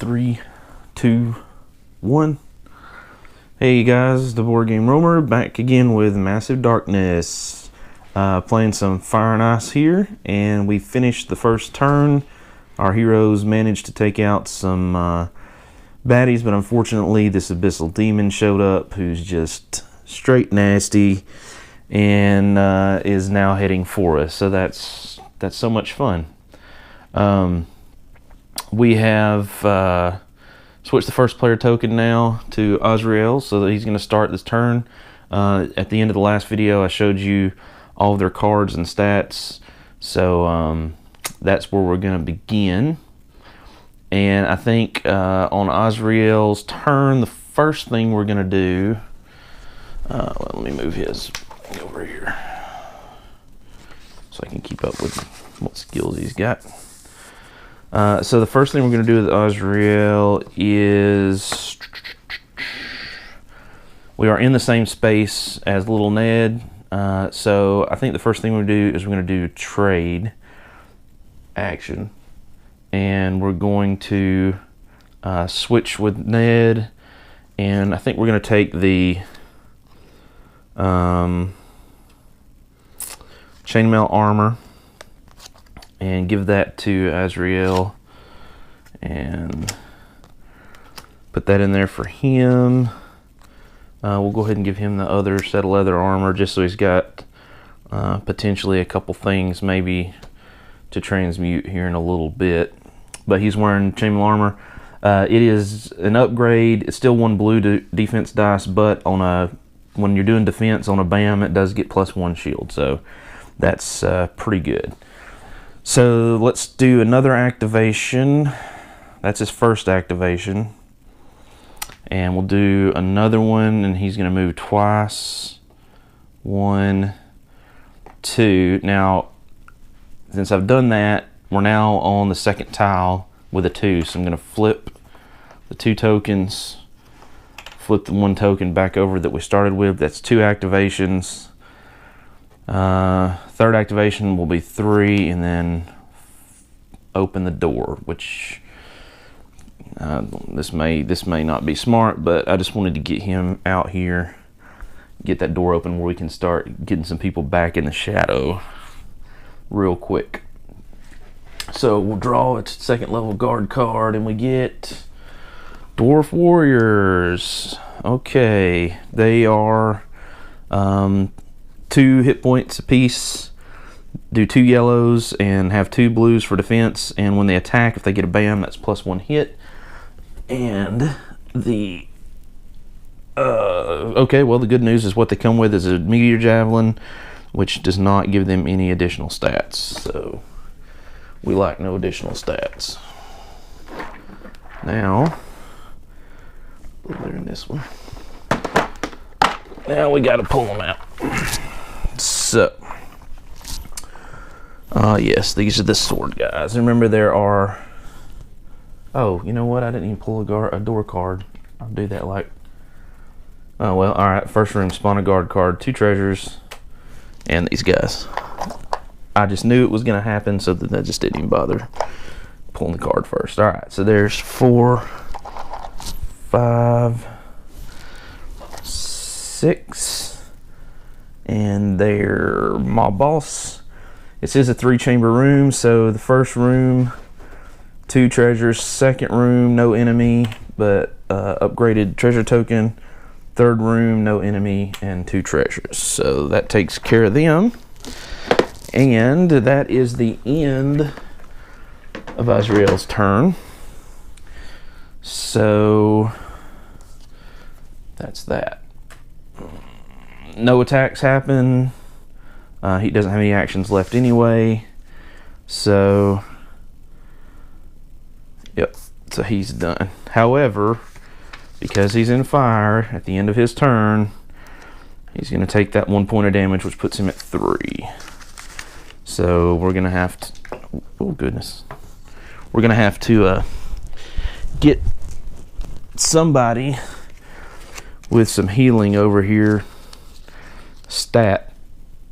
3, 2, 1. Hey guys, the Board Game Roamer back again with Massive Darkness. Playing some Fire and Ice here, and we finished the first turn. Our heroes managed to take out some baddies, but unfortunately this Abyssal Demon showed up, who's just straight nasty, and is now heading for us. So that's so much fun. We have switched the first player token now to Azrael, so that he's going to start this turn. At the end of the last video, I showed you all of their cards and stats, so that's where we're going to begin. And I think on Azrael's turn, the first thing we're going to do, well, let me move his over here so I can keep up with what skills he's got. So the first thing we're going to do with Azrael is, we are in the same space as Little Ned, so I think the first thing we're going to do is we're going to do trade action, and we're going to switch with Ned, and I think we're going to take the chainmail armor and give that to Azrael and put that in there for him. We'll go ahead and give him the other set of leather armor, just so he's got potentially a couple things maybe to transmute here in a little bit. But he's wearing chainmail armor. It is an upgrade. It's still 1 blue defense dice, but when you're doing defense on a BAM, it does get +1 shield, so that's pretty good. So let's do another activation. That's his first activation. And we'll do another one, and he's going to move twice. 1, 2. Now, since I've done that, we're now on the second tile with a 2. So I'm going to flip the 2 tokens, flip the 1 token back over that we started with. That's 2 activations. Third activation will be 3, and then open the door, which this may not be smart, but I just wanted to get him out here, get that door open where we can start getting some people back in the shadow real quick. So we'll draw a 2nd level guard card, and we get Dwarf Warriors. Okay, they are 2 hit points apiece, do 2 yellows, and have 2 blues for defense. And when they attack, if they get a BAM, that's +1 hit. And the okay, well, the good news is what they come with is a meteor javelin, which does not give them any additional stats. So we like no additional stats. Now, they're in this one. Now we got to pull them out. So, yes, these are the sword guys. Remember, there are, oh, you know what? I didn't even pull a door card. I'll do that like, oh, well, all right. First room, spawn a guard card, 2 treasures, and these guys. I just knew it was going to happen, so that I just didn't even bother pulling the card first. All right, so there's 4, 5, 6. And they're mob boss. It says a 3-chamber room, so the first room, 2 treasures. Second room, no enemy, but upgraded treasure token. Third room, no enemy, and 2 treasures. So that takes care of them. And that is the end of Azrael's turn. So that's that. No attacks happen. He doesn't have any actions left anyway. So, yep. So he's done. However, because he's in fire at the end of his turn, he's going to take that 1 point of damage, which puts him at 3. So we're going to have to, oh goodness. We're going to have to get somebody with some healing over here stat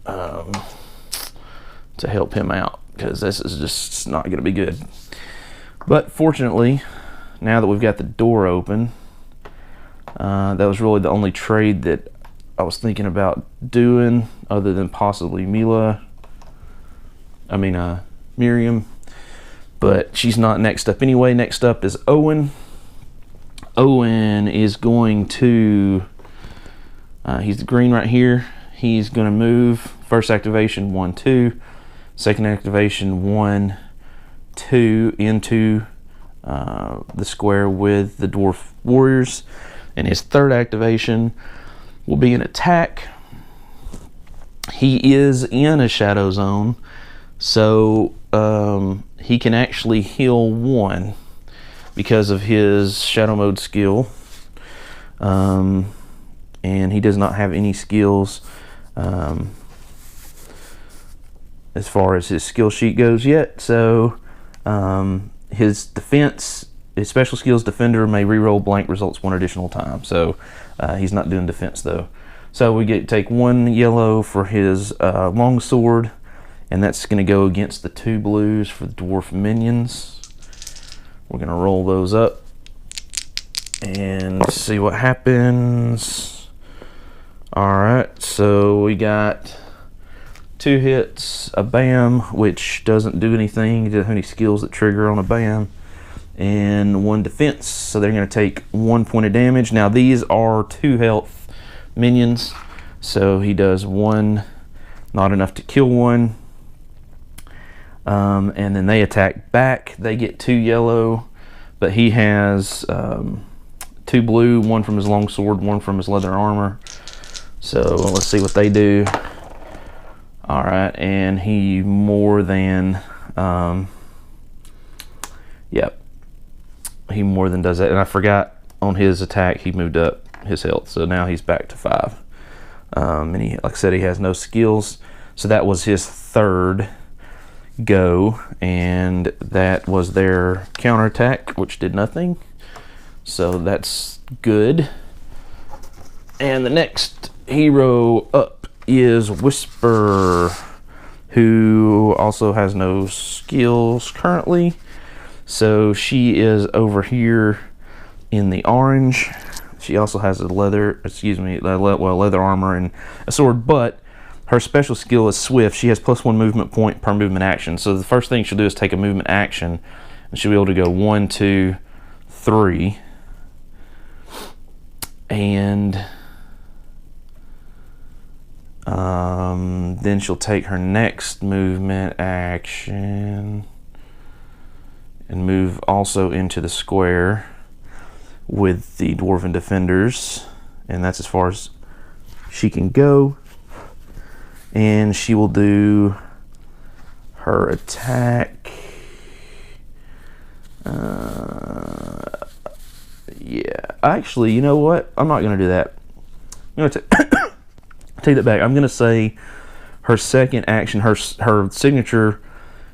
to help him out, because this is just not going to be good. But fortunately, now that we've got the door open, that was really the only trade that I was thinking about doing, other than possibly Miriam. But she's not next up anyway. Next up is Owen. Owen is going to, he's the green right here. He's going to move. First activation 1, 2. Second activation 1, 2 into the square with the dwarf warriors. And his third activation will be an attack. He is in a shadow zone, so he can actually heal 1 because of his shadow mode skill, and he does not have any skills as far as his skill sheet goes yet. So his defense, his special skills, defender, may reroll blank results 1 additional time. So he's not doing defense though. So we take 1 yellow for his longsword, and that's going to go against the 2 blues for the dwarf minions. We're going to roll those up and see what happens. Alright, so we got 2 hits, a bam, which doesn't do anything, doesn't have any skills that trigger on a bam, and 1 defense. So they're going to take 1 point of damage. Now these are 2 health minions, so he does 1, not enough to kill 1. And then they attack back. They get 2 yellow, but he has 2 blue, 1 from his longsword, 1 from his leather armor. So let's see what they do. All right, and he more than, yep, he more than does that. And I forgot on his attack he moved up his health, so now he's back to 5. And he, like I said, he has no skills. So that was his third go, and that was their counterattack, which did nothing. So that's good. And the next hero up is Whisper, who also has no skills currently. So she is over here in the orange. She also has a leather armor and a sword, but her special skill is Swift. She has +1 movement point per movement action. So the first thing she'll do is take a movement action, and she'll be able to go 1, 2, 3, and then she'll take her next movement action and move also into the square with the dwarven defenders, and that's as far as she can go. And she will do her attack. Yeah, actually, you know what? I'm not going to do that. I'm going to take that back. I'm going to say her second action, her signature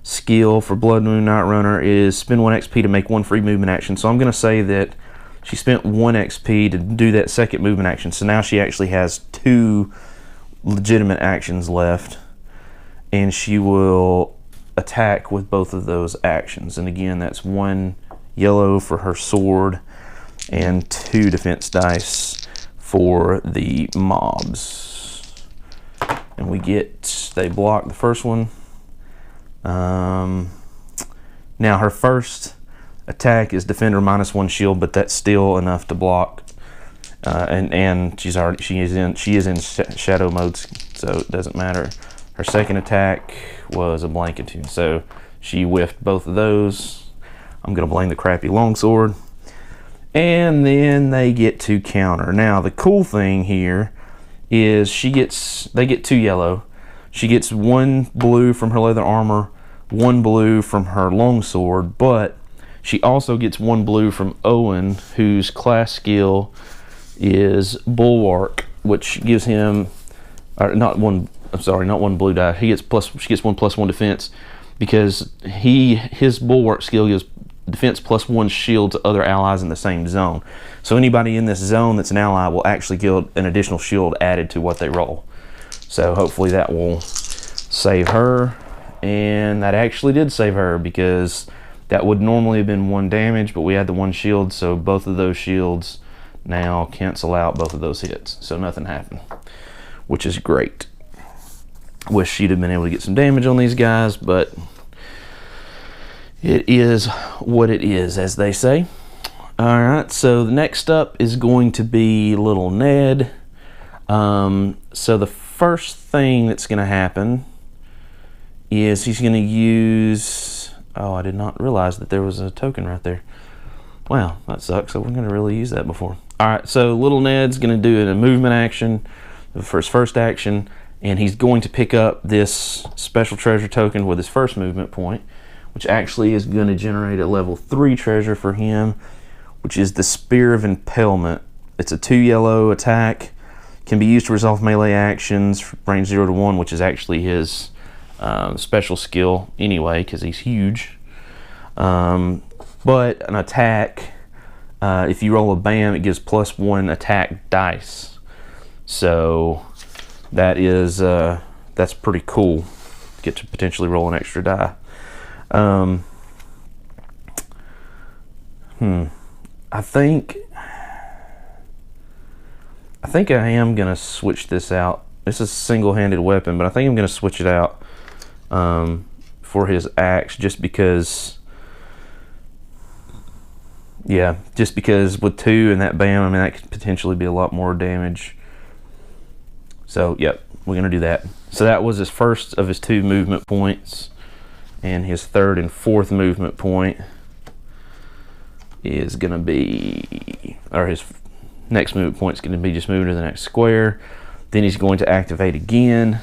skill for Blood Moon Night Runner is spend 1 XP to make 1 free movement action. So I'm going to say that she spent 1 XP to do that second movement action. So now she actually has 2 legitimate actions left, and she will attack with both of those actions. And again, that's 1 yellow for her sword and 2 defense dice for the mobs. And they block the first one. Now her first attack is defender -1 shield, but that's still enough to block. And she is in shadow mode, so it doesn't matter. Her second attack was a blanket, so she whiffed both of those. I'm gonna blame the crappy longsword. And then they get to counter. Now the cool thing here is they get 2 yellow. She gets 1 blue from her leather armor, 1 blue from her longsword, but she also gets 1 blue from Owen, whose class skill is Bulwark, which gives him, not 1 blue die. She gets 1 +1 defense, because his Bulwark skill gives defense +1 shield to other allies in the same zone. So anybody in this zone that's an ally will actually get an additional shield added to what they roll. So hopefully that will save her, and that actually did save her, because That would normally have been 1 damage, but we had the 1 shield, so both of those shields now cancel out both of those hits. So nothing happened, which is great. Wish she'd have been able to get some damage on these guys, but it is what it is, as they say. All right, so the next up is going to be little Ned. So the first thing that's going to happen is he's going to use... Oh, I did not realize that there was a token right there. Wow, that sucks. So we're going to really use that before. All right, so little Ned's going to do a movement action for his first action, and he's going to pick up this special treasure token with his first movement point, which actually is going to generate a level 3 treasure for him, which is the Spear of Impalement. It's a 2 yellow attack, can be used to resolve melee actions from range 0 to 1, which is actually his special skill anyway, because he's huge. But an attack, if you roll a BAM, it gives +1 attack dice. So that is that's pretty cool. Get to potentially roll an extra die. I think I am gonna switch this out. This is a single-handed weapon, but I think I'm gonna switch it out for his axe, just because. Yeah, just because with 2 and that BAM, I mean, that could potentially be a lot more damage. So, yep, we're going to do that. So that was his first of his 2 movement points. And his 3rd and 4th movement point is going to be, or his next movement point is going to be just moving to the next square. Then he's going to activate again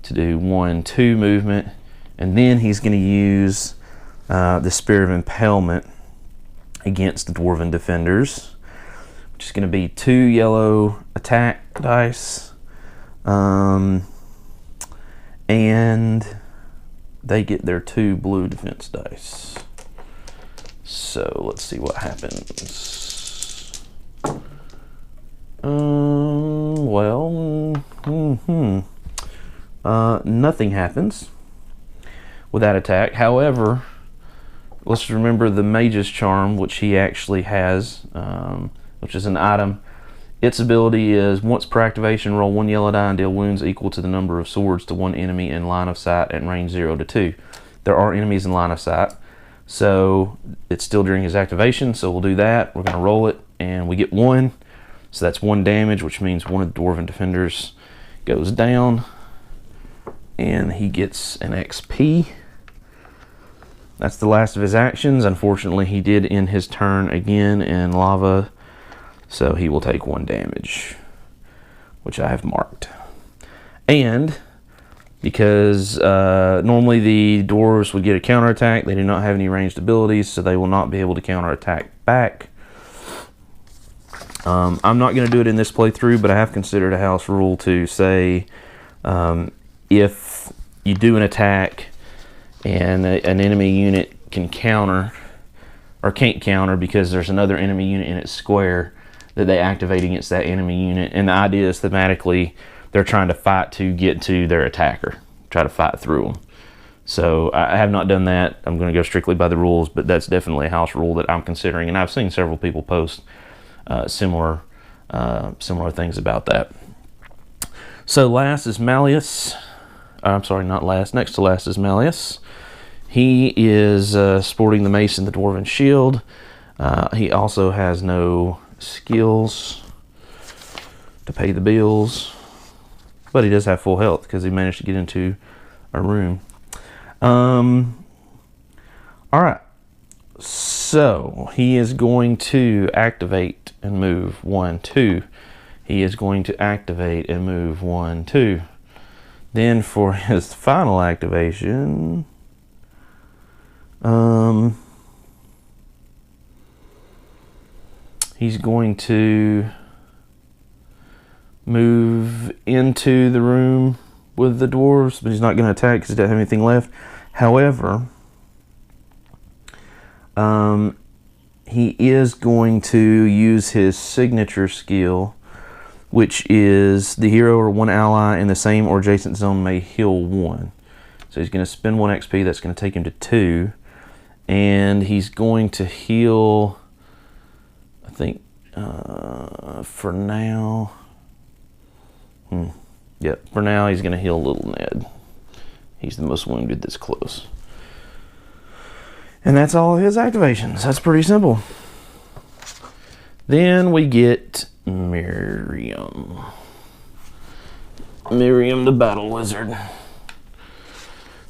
to do 1-2 movement. And then he's going to use the Spear of Impalement against the Dwarven Defenders, which is going to be 2 yellow attack dice, and they get their 2 blue defense dice. So let's see what happens. Nothing happens with that attack. However, let's remember the Mage's Charm, which he actually has, which is an item. Its ability is, once per activation, roll 1 yellow die and deal wounds equal to the number of swords to 1 enemy in line of sight at range 0 to 2. There are enemies in line of sight, so it's still during his activation, so we'll do that. We're going to roll it, and we get 1. So that's 1 damage, which means one of the Dwarven Defenders goes down, and he gets an XP. That's the last of his actions. Unfortunately, he did end his turn again in lava, so he will take 1 damage, which I have marked. And because normally the dwarves would get a counterattack, they do not have any ranged abilities, so they will not be able to counterattack back. I'm not going to do it in this playthrough, but I have considered a house rule to say if you do an attack and an enemy unit can counter, or can't counter because there's another enemy unit in its square, that they activate against that enemy unit. And the idea is thematically they're trying to fight to get to their attacker, try to fight through them. So I have not done that. I'm going to go strictly by the rules, but that's definitely a house rule that I'm considering, and I've seen several people post similar things about that. So last is Malleus. I'm sorry, not last. Next to last is Malleus. He is sporting the mace and the dwarven shield. He also has no skills to pay the bills, but he does have full health because he managed to get into a room. All right, so he is going to activate and move 1, 2. He is going to activate and move 1, 2. Then for his final activation, he's going to move into the room with the dwarves, but he's not going to attack because he doesn't have anything left. However, he is going to use his signature skill, which is the hero or one ally in the same or adjacent zone may heal 1. So he's going to spend 1 XP. That's going to take him to 2. And he's going to heal, I think, for now. Yep, for now he's going to heal little Ned. He's the most wounded this close. And that's all his activations. That's pretty simple. Then we get Miriam. Miriam the Battle Wizard.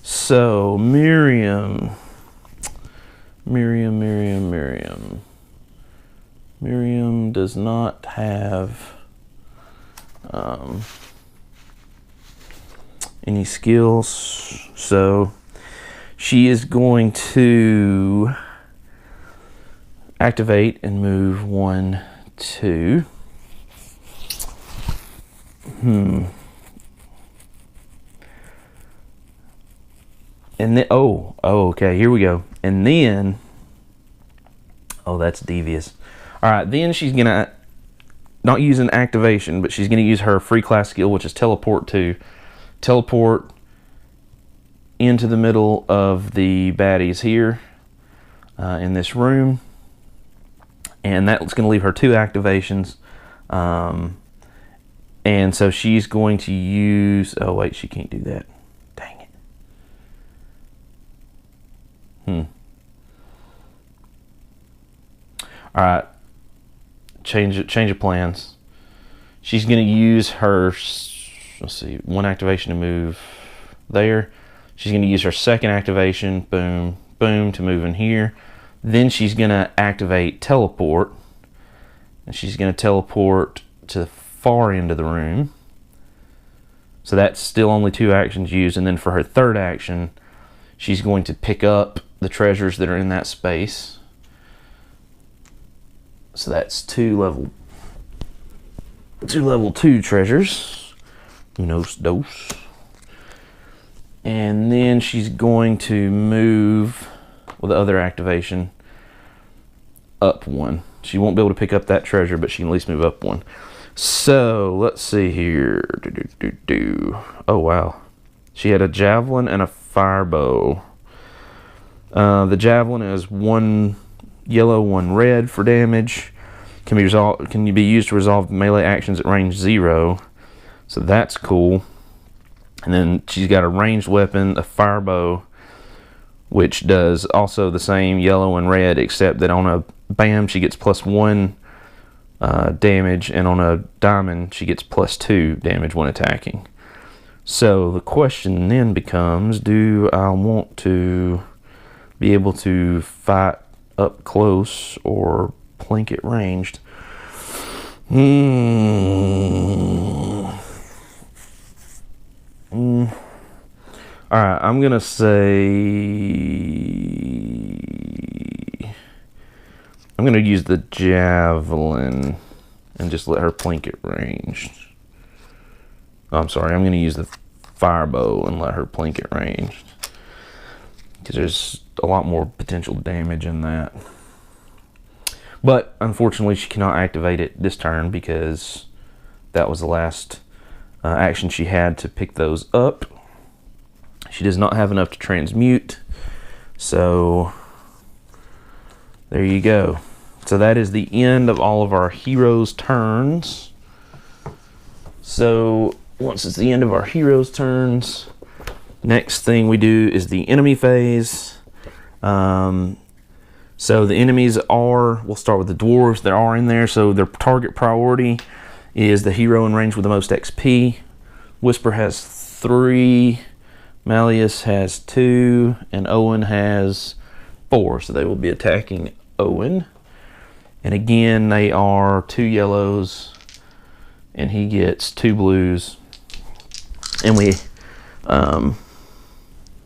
So, Miriam does not have any skills, so she is going to activate and move 1, 2. And then, okay, here we go. And then, that's devious. All right, then she's gonna not use an activation, but she's gonna use her free class skill, which is teleport to teleport into the middle of the baddies here in this room. And that's gonna leave her 2 activations. And so she's going to use, oh wait, she can't do that. Dang it. All right, change of plans. She's going to use her, let's see, 1 activation to move there. She's going to use her 2nd activation, boom, boom, to move in here. Then she's going to activate teleport, and she's going to teleport to the far end of the room. So that's still only 2 actions used. And then for her 3rd action, she's going to pick up the treasures that are in that space. So that's 2 level 2 treasures. Unos dos. And then she's going to move with the other activation up 1. She won't be able to pick up that treasure, but she can at least move up 1. So let's see here. Oh wow. She had a javelin and a fire bow. The javelin is 1 yellow, 1 red for damage. Can be used to resolve melee actions at range 0. So that's cool. And then she's got a ranged weapon, a fire bow, which does also the same yellow and red, except that on a bam she gets +1 damage, and on a diamond she gets +2 damage when attacking. So the question then becomes, do I want to be able to fight up close or plink it ranged? Alright, I'm gonna say I'm gonna use the javelin and just let her plink it ranged. I'm sorry, I'm gonna use the fire bow and let her plink it ranged, because there's a lot more potential damage in that. But unfortunately she cannot activate it this turn, because that was the last action she had to pick those up. She does not have enough to transmute, so there you go. So that is the end of all of our heroes' turns. So once it's the end of our heroes' turns, next thing we do is the enemy phase. So the enemies are, we'll start with the dwarves that are in there. So their target priority is the hero in range with the most XP. Whisper has 3, Malleus has 2, and Owen has 4. So they will be attacking Owen. And again, they are 2 yellows, and he gets 2 blues. And he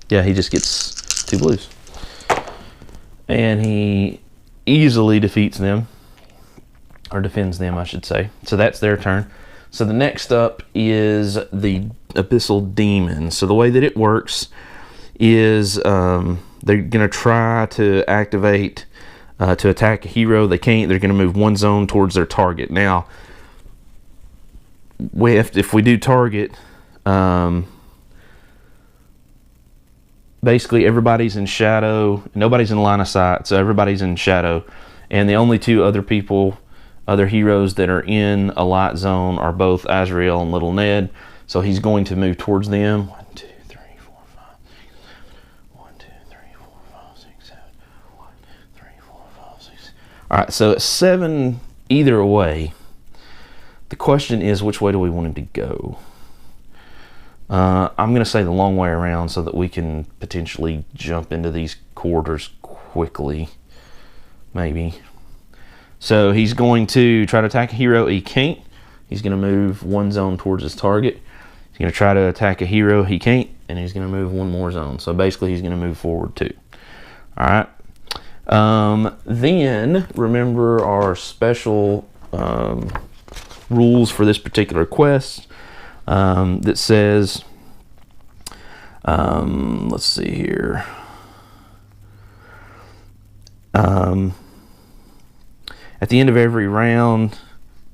just gets 2 blues. And he easily defeats them, or defends them, I should say. So that's their turn. So the next up is the Abyssal Demon. So the way that it works is they're going to try to activate to attack a hero. They can't. They're going to move 1 zone towards their target. Now, if we do target, basically everybody's in shadow. Nobody's in line of sight, so everybody's in shadow. And the only two other people, other heroes that are in a light zone are both Azrael and Little Ned. So he's going to move towards them. 1, 2, 3, 4, 5, 6, 7. 1, 2, 3, 4, 5, 6, 7. 1, 3, 4, 5, 6. All right, so it's 7 either way. The question is, which way do we want him to go? I'm going to say the long way around so that we can potentially jump into these corridors quickly. Maybe. So he's going to try to attack a hero he can't. He's going to move 1 zone towards his target. He's going to try to attack a hero he can't, and he's going to move 1 more zone. So basically he's going to move forward 2. All right. Then remember our special rules for this particular quest that says, let's see here. At the end of every round,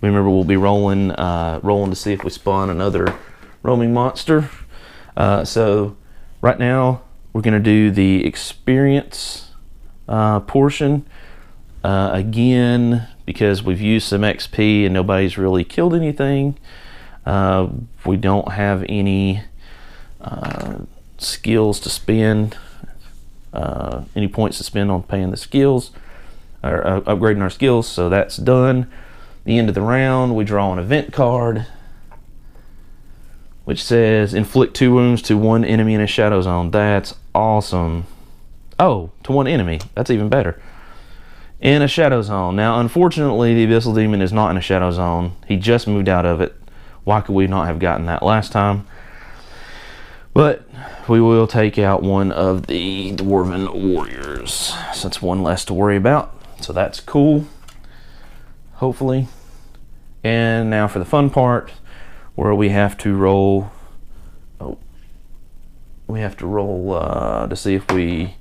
remember we'll be rolling to see if we spawn another roaming monster. So right now we're going to do the experience portion again, because we've used some XP and nobody's really killed anything. We don't have any skills to spend, any points to spend on paying the skills or upgrading our skills, so that's done. The end of the round, we draw an event card which says inflict 2 wounds to 1 enemy in a shadow zone. That's awesome. Oh, to 1 enemy. That's even better. In a shadow zone. Now, unfortunately, the Abyssal Demon is not in a shadow zone. He just moved out of it. Why could we not have gotten that last time? But we will take out one of the Dwarven warriors. So that's 1 less to worry about. So that's cool. Hopefully. And now for the fun part, where we have to roll. We have to roll to see if we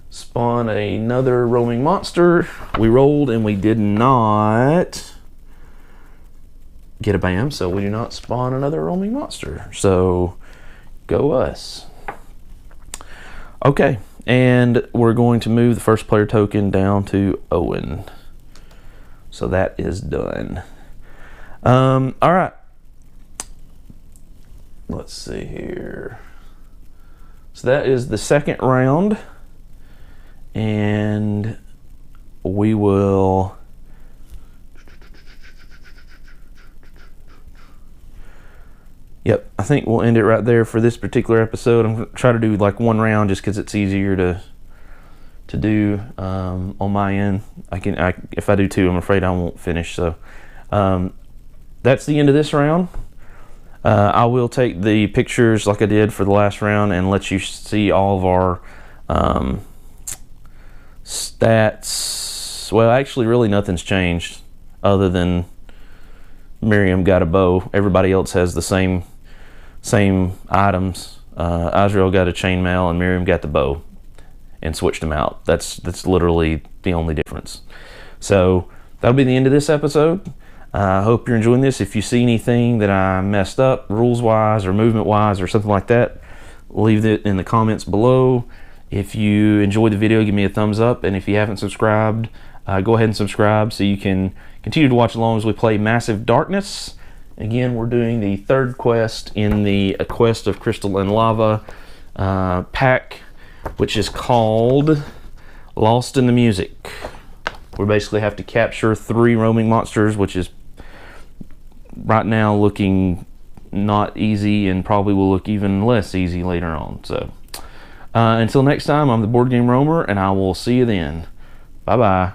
spawn another roaming monster. We rolled and we did not get a BAM, so we do not spawn another roaming monster. So go us. Okay, and we're going to move the first player token down to Owen. So that is done. All right. Let's see here. So that is the second round, and we will I think we'll end it right there for this particular episode. I'm going to try to do like 1 round just because it's easier to do on my end. If I do 2, I'm afraid I won't finish. So that's the end of this round. I will take the pictures like I did for the last round and let you see all of our stats. Well, actually, really nothing's changed other than Miriam got a bow. Everybody else has the same items. Azrael got a chainmail and Miriam got the bow and switched them out. That's literally the only difference. So that'll be the end of this episode. I hope you're enjoying this. If you see anything that I messed up rules-wise or movement-wise or something like that, leave it in the comments below. If you enjoyed the video, give me a thumbs up. And if you haven't subscribed, go ahead and subscribe so you can continue to watch along as we play Massive Darkness. Again, we're doing the 3rd quest in the Quest of Crystal and Lava pack, which is called Lost in the Music. We basically have to capture 3 roaming monsters, which is right now looking not easy and probably will look even less easy later on. So until next time, I'm the Board Game Roamer, and I will see you then. Bye bye.